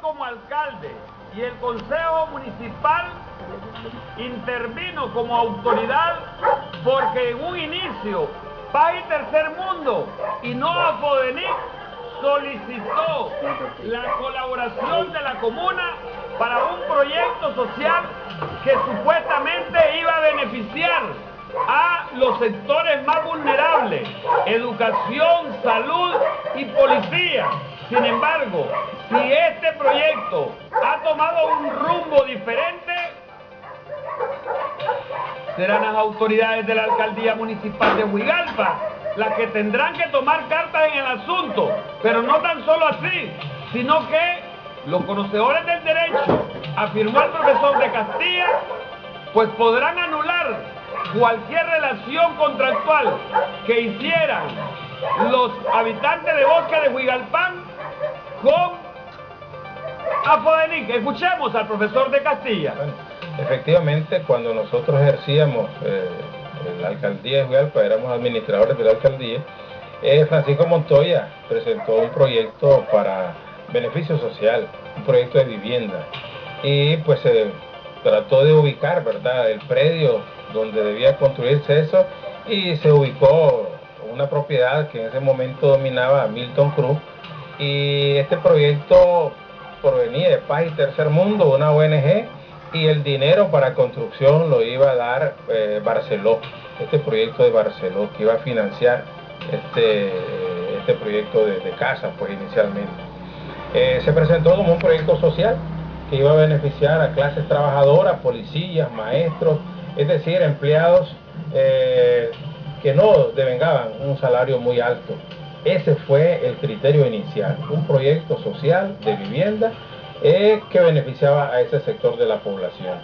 como alcalde y el Consejo Municipal intervino como autoridad porque en un inicio Paz y Tercer Mundo y no Afodenic solicitó la colaboración de la comuna para un proyecto social que supuestamente iba a beneficiar a los sectores más vulnerables, educación, salud y policía. Sin embargo, si este proyecto ha tomado un rumbo diferente, serán las autoridades de la Alcaldía Municipal de Huigalpa las que tendrán que tomar cartas en el asunto, pero no tan solo así, sino que los conocedores del derecho, afirmó el profesor de Castilla, pues podrán anular cualquier relación contractual que hicieran los habitantes de Bosque de Huigalpán con Afodenic. Escuchemos al profesor de Castilla. Bueno, efectivamente, cuando nosotros ejercíamos la alcaldía de Huigalpa, éramos administradores de la alcaldía, Francisco Montoya presentó un proyecto para beneficio social, un proyecto de vivienda, y pues se trató de ubicar, ¿verdad?, el predio donde debía construirse eso, y se ubicó una propiedad que en ese momento dominaba Milton Cruz, y este proyecto provenía de Paz y Tercer Mundo, una ONG, y el dinero para construcción lo iba a dar Barceló, este proyecto de Barceló, que iba a financiar este proyecto de casa, pues inicialmente. Se presentó como un proyecto social que iba a beneficiar a clases trabajadoras, policías, maestros, es decir, empleados que no devengaban un salario muy alto. Ese fue el criterio inicial, un proyecto social de vivienda que beneficiaba a ese sector de la población.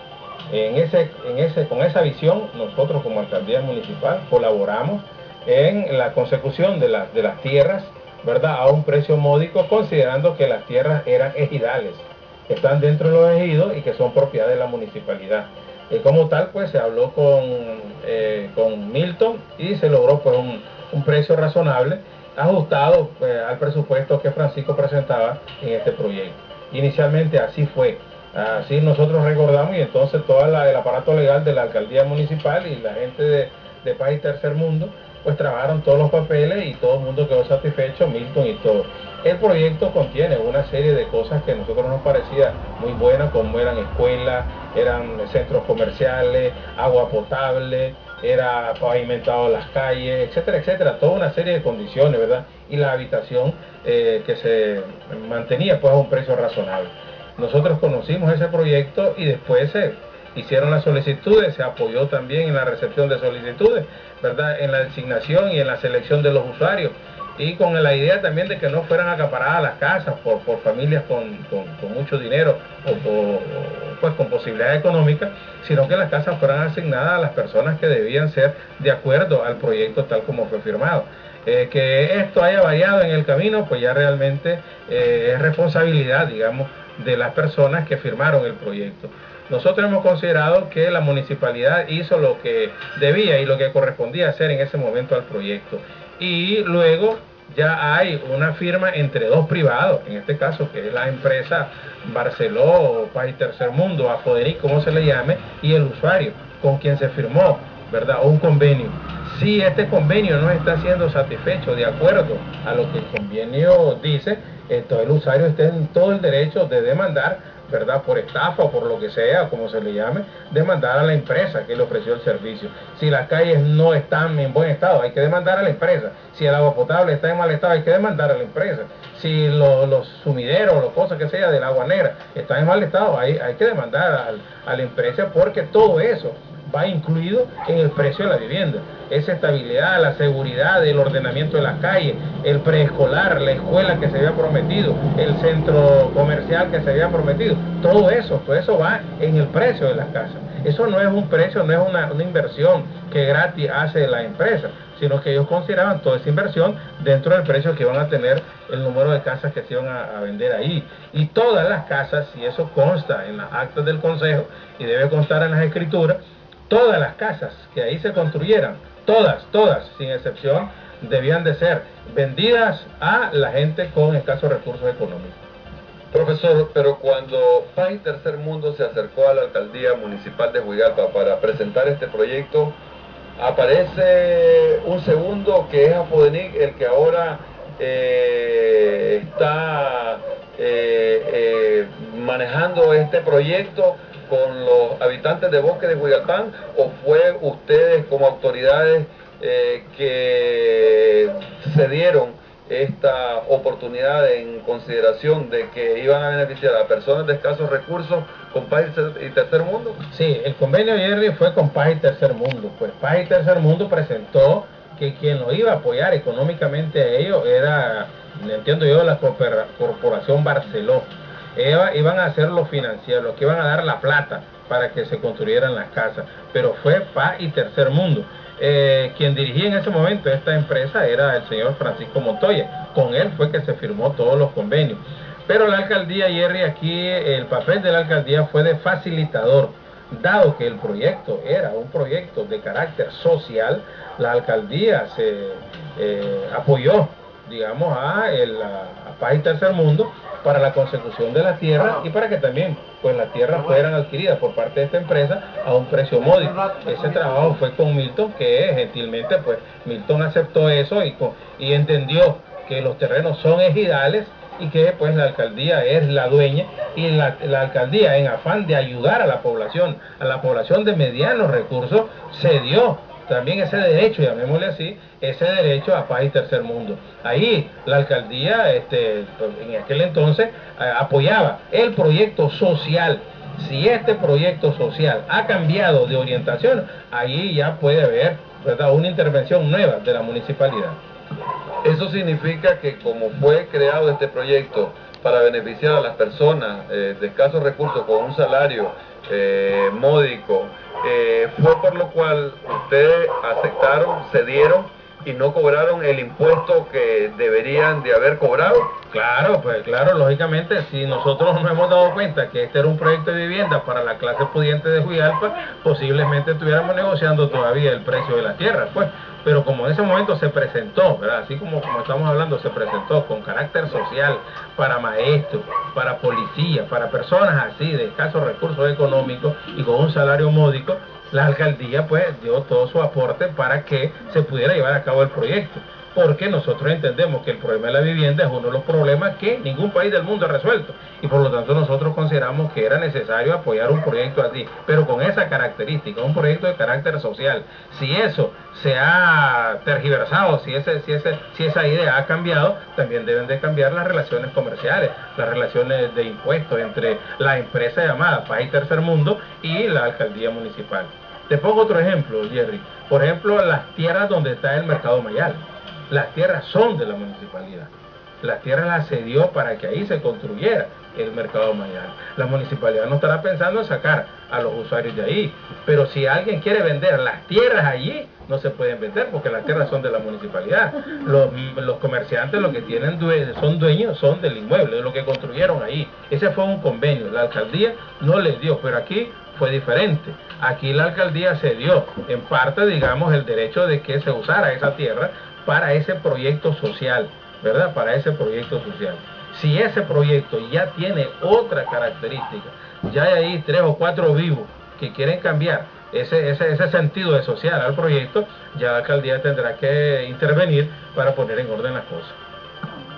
Con esa visión, nosotros como alcaldía municipal colaboramos en la consecución de las tierras, ¿verdad?, a un precio módico, considerando que las tierras eran ejidales, que están dentro de los ejidos y que son propiedad de la municipalidad. Como tal, pues se habló con Milton y se logró pues un precio razonable, ajustado al presupuesto que Francisco presentaba en este proyecto. Inicialmente así fue, así nosotros recordamos, y entonces todo el aparato legal de la alcaldía municipal y la gente de Paz y Tercer Mundo pues trabajaron todos los papeles y todo el mundo quedó satisfecho, Milton y todo. El proyecto contiene una serie de cosas que a nosotros nos parecía muy buenas, como eran escuelas, eran centros comerciales, agua potable, era pavimentado las calles, etcétera, etcétera, toda una serie de condiciones, ¿verdad? Y la habitación que se mantenía pues a un precio razonable. Nosotros conocimos ese proyecto y después se hicieron las solicitudes, se apoyó también en la recepción de solicitudes, ¿verdad?, en la designación y en la selección de los usuarios, y con la idea también de que no fueran acaparadas las casas por familias con mucho dinero o pues con posibilidades económicas, sino que las casas fueran asignadas a las personas que debían ser de acuerdo al proyecto tal como fue firmado. Que esto haya variado en el camino, pues ya realmente es responsabilidad, digamos, de las personas que firmaron el proyecto. Nosotros hemos considerado que la municipalidad hizo lo que debía y lo que correspondía hacer en ese momento al proyecto. Y luego ya hay una firma entre dos privados, en este caso que es la empresa Barceló, Paz y Tercer Mundo, Afodenic, como se le llame, y el usuario, con quien se firmó, ¿verdad?, o un convenio. Si este convenio no está siendo satisfecho de acuerdo a lo que el convenio dice, entonces el usuario está en todo el derecho de demandar, ¿verdad?, por estafa o por lo que sea, como se le llame, demandar a la empresa que le ofreció el servicio. Si las calles no están en buen estado, hay que demandar a la empresa. Si el agua potable está en mal estado, hay que demandar a la empresa. Si los sumideros, las cosas que sea de la agua negra están en mal estado, hay que demandar a la empresa, porque todo eso va incluido en el precio de la vivienda. Esa estabilidad, la seguridad, el ordenamiento de las calles, el preescolar, la escuela que se había prometido, el centro comercial que se había prometido, todo eso va en el precio de las casas. Eso no es un precio, no es una inversión que gratis hace la empresa, sino que ellos consideraban toda esa inversión dentro del precio que iban a tener el número de casas que se iban a vender ahí. Y todas las casas, y eso consta en las actas del consejo y debe constar en las escrituras, todas las casas que ahí se construyeran, todas, sin excepción, debían de ser vendidas a la gente con escasos recursos económicos. Profesor, pero cuando Paz y Tercer Mundo se acercó a la alcaldía municipal de Juigalpa para presentar este proyecto, aparece un segundo que es Afodenic, el que ahora está manejando este proyecto con los habitantes de Bosque de Juigalpán, o fue ustedes como autoridades que se dieron esta oportunidad en consideración de que iban a beneficiar a personas de escasos recursos con Paz y Tercer Mundo? Sí, el convenio, Jerry, fue con Paz y Tercer Mundo. Pues Paz y Tercer Mundo presentó que quien lo iba a apoyar económicamente a ellos era, entiendo yo, la Corporación Barceló. Iban a hacer los financieros, los que iban a dar la plata para que se construyeran las casas, pero fue Paz y Tercer Mundo. Quien dirigía en ese momento esta empresa era el señor Francisco Montoya. Con él fue que se firmó todos los convenios. Pero la alcaldía, Jerry, aquí el papel de la alcaldía fue de facilitador. Dado que el proyecto era un proyecto de carácter social, la alcaldía se apoyó, digamos, a Paz y Tercer Mundo para la consecución de la tierra y para que también pues las tierras fueran adquiridas por parte de esta empresa a un precio módico. Ese trabajo fue con Milton, que gentilmente pues Milton aceptó eso y entendió que los terrenos son ejidales y que pues la alcaldía es la dueña, y la alcaldía, en afán de ayudar a la población de medianos recursos, cedió también ese derecho, llamémosle así, ese derecho a Paz y Tercer Mundo. Ahí la alcaldía, en aquel entonces, apoyaba el proyecto social. Si este proyecto social ha cambiado de orientación, ahí ya puede haber, ¿verdad?, una intervención nueva de la municipalidad. Eso significa que como fue creado este proyecto para beneficiar a las personas de escasos recursos con un salario módico, fue por lo cual ustedes aceptaron, cedieron y no cobraron el impuesto que deberían de haber cobrado. Claro, pues claro, lógicamente, si nosotros nos hemos dado cuenta que este era un proyecto de vivienda para la clase pudiente de Juigalpa, posiblemente estuviéramos negociando todavía el precio de la tierra, pues. Pero como en ese momento se presentó, ¿verdad?, así como estamos hablando, se presentó con carácter social para maestros, para policías, para personas así de escasos recursos económicos y con un salario módico, la alcaldía pues dio todo su aporte para que se pudiera llevar a cabo el proyecto. Porque nosotros entendemos que el problema de la vivienda es uno de los problemas que ningún país del mundo ha resuelto, y por lo tanto nosotros consideramos que era necesario apoyar un proyecto así, pero con esa característica, un proyecto de carácter social. Si eso se ha tergiversado, si esa idea ha cambiado, también deben de cambiar las relaciones comerciales, las relaciones de impuestos entre la empresa llamada Paz y Tercer Mundo y la alcaldía municipal. Te pongo otro ejemplo, Jerry. Por ejemplo, las tierras donde está el Mercado Mayal. Las tierras son de la municipalidad. Las tierras las cedió para que ahí se construyera el Mercado Mayal. La municipalidad no estará pensando en sacar a los usuarios de ahí. Pero si alguien quiere vender las tierras allí, no se pueden vender porque las tierras son de la municipalidad. Los comerciantes lo que tienen son dueños, son del inmueble, de lo que construyeron ahí. Ese fue un convenio. La alcaldía no les dio, pero aquí fue diferente. Aquí la alcaldía cedió en parte, digamos, el derecho de que se usara esa tierra para ese proyecto social, ¿verdad? Para ese proyecto social. Si ese proyecto ya tiene otra característica, ya hay ahí 3 o 4 vivos que quieren cambiar ese sentido de social al proyecto, ya la alcaldía tendrá que intervenir para poner en orden las cosas.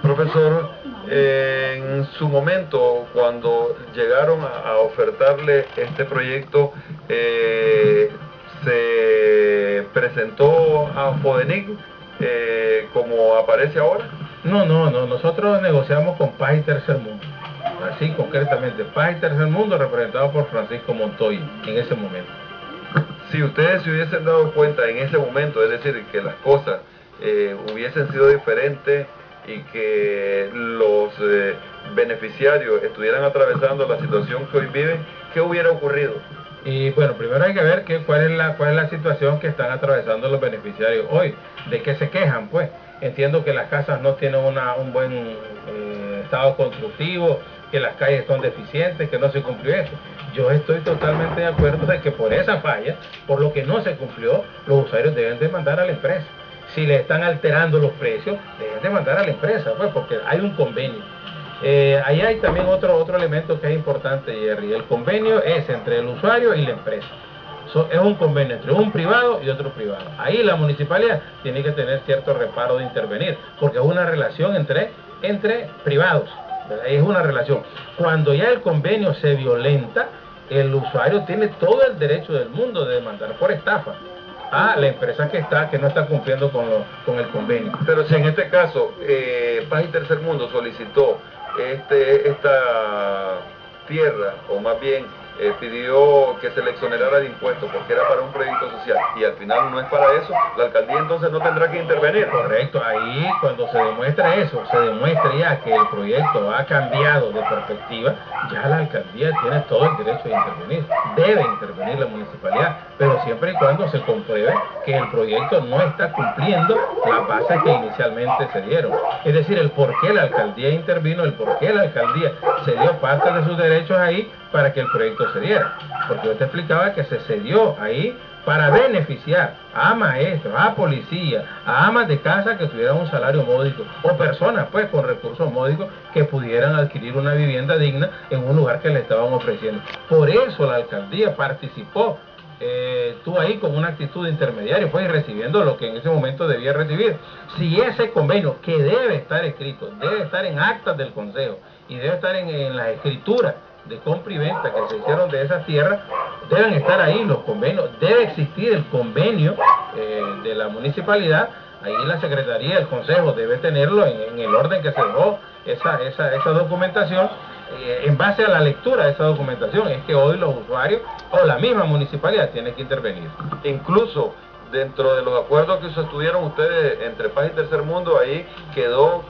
Profesor, en su momento, cuando llegaron a ofertarle este proyecto, se presentó a Afodenic como aparece ahora. No, nosotros negociamos con Paz y Tercer Mundo, así concretamente, Paz y Tercer Mundo representado por Francisco Montoya en ese momento. Si ustedes se hubiesen dado cuenta en ese momento, es decir, que las cosas hubiesen sido diferentes y que los beneficiarios estuvieran atravesando la situación que hoy viven, ¿qué hubiera ocurrido? Y bueno, primero hay que ver cuál es la situación que están atravesando los beneficiarios hoy, de qué se quejan, pues. Entiendo que las casas no tienen un buen estado constructivo, que las calles son deficientes, que no se cumplió eso. Yo estoy totalmente de acuerdo de que por esa falla, por lo que no se cumplió, los usuarios deben demandar a la empresa. Si le están alterando los precios, deben demandar a la empresa, pues, porque hay un convenio. Ahí hay también otro elemento que es importante, Jerry. El convenio es entre el usuario y la empresa. Es un convenio entre un privado y otro privado. Ahí la municipalidad tiene que tener cierto reparo de intervenir, porque es una relación entre privados, ¿verdad? Es una relación. Cuando ya el convenio se violenta, el usuario tiene todo el derecho del mundo de demandar por estafa a la empresa que no está cumpliendo con el convenio. Pero si en este caso Paz y Tercer Mundo solicitó esta tierra, o más bien pidió que se le exonerara de impuestos porque era para un proyecto social y al final no es para eso, la alcaldía entonces no tendrá que intervenir. Correcto, ahí cuando se demuestra eso, se demuestra ya que el proyecto ha cambiado de perspectiva, ya la alcaldía tiene todo el derecho de intervenir, debe intervenir la municipalidad, pero siempre y cuando se compruebe que el proyecto no está cumpliendo las bases que inicialmente se dieron. Es decir, el por qué la alcaldía intervino, el por qué la alcaldía se dio parte de sus derechos ahí para que el proyecto se diera. Porque yo te explicaba que se cedió ahí para beneficiar a maestros, a policías, a amas de casa que tuvieran un salario módico, o personas pues con recursos módicos que pudieran adquirir una vivienda digna en un lugar que le estaban ofreciendo. Por eso la alcaldía participó, estuvo ahí con una actitud de intermediario, pues recibiendo lo que en ese momento debía recibir. Si ese convenio, que debe estar escrito, debe estar en actas del consejo y debe estar en las escrituras de compra y venta que se hicieron de esas tierras, deben estar ahí los convenios, debe existir el convenio de la municipalidad, ahí la secretaría del consejo debe tenerlo en el orden que se dejó esa documentación. En base a la lectura de esa documentación es que hoy los usuarios o la misma municipalidad tiene que intervenir. Incluso dentro de los acuerdos que sostuvieron ustedes entre Paz y Tercer Mundo, ahí quedó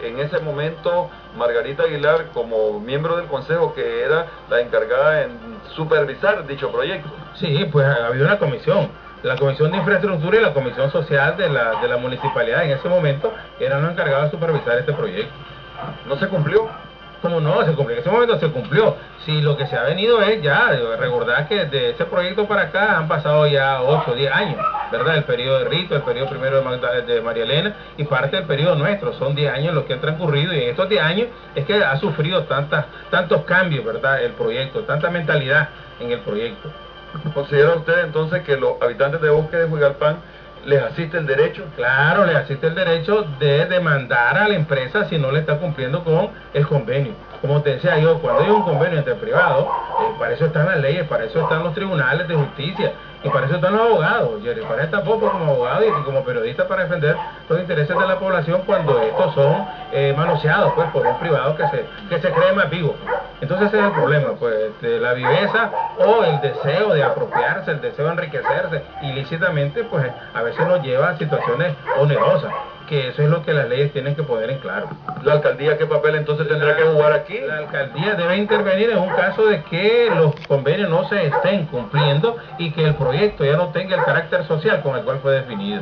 en ese momento Margarita Aguilar como miembro del consejo, que era la encargada en supervisar dicho proyecto. Sí, pues había una comisión, la Comisión de Infraestructura y la Comisión Social de la municipalidad en ese momento eran los encargados de supervisar este proyecto. ¿No se cumplió? ¿Cómo no? Se cumplió. En ese momento se cumplió. Si lo que se ha venido es ya, recordar que de ese proyecto para acá han pasado ya 8 o 10 años, ¿verdad? El periodo de Rito, el periodo primero de María Elena y parte del periodo nuestro. Son 10 años los que han transcurrido y en estos 10 años es que ha sufrido tantos cambios, ¿verdad? El proyecto, tanta mentalidad en el proyecto. ¿Considera usted entonces que los habitantes de Bosque de Juigalpán les asiste el derecho? Claro, les asiste el derecho de demandar a la empresa si no le está cumpliendo con el convenio. Como te decía yo, cuando hay un convenio entre privados, para eso están las leyes, para eso están los tribunales de justicia y para eso están los abogados, Jerry, para esta poco como abogado y como periodista para defender los intereses de la población cuando estos son manoseados pues por un privado que se cree más vivo. Entonces ese es el problema, pues la viveza o el deseo de apropiarse, el deseo de enriquecerse ilícitamente, pues a veces nos lleva a situaciones onerosas, que eso es lo que las leyes tienen que poner en claro. ¿La alcaldía qué papel entonces tendrá que jugar aquí? La alcaldía debe intervenir en un caso de que los convenios no se estén cumpliendo y que el proyecto ya no tenga el carácter social con el cual fue definido.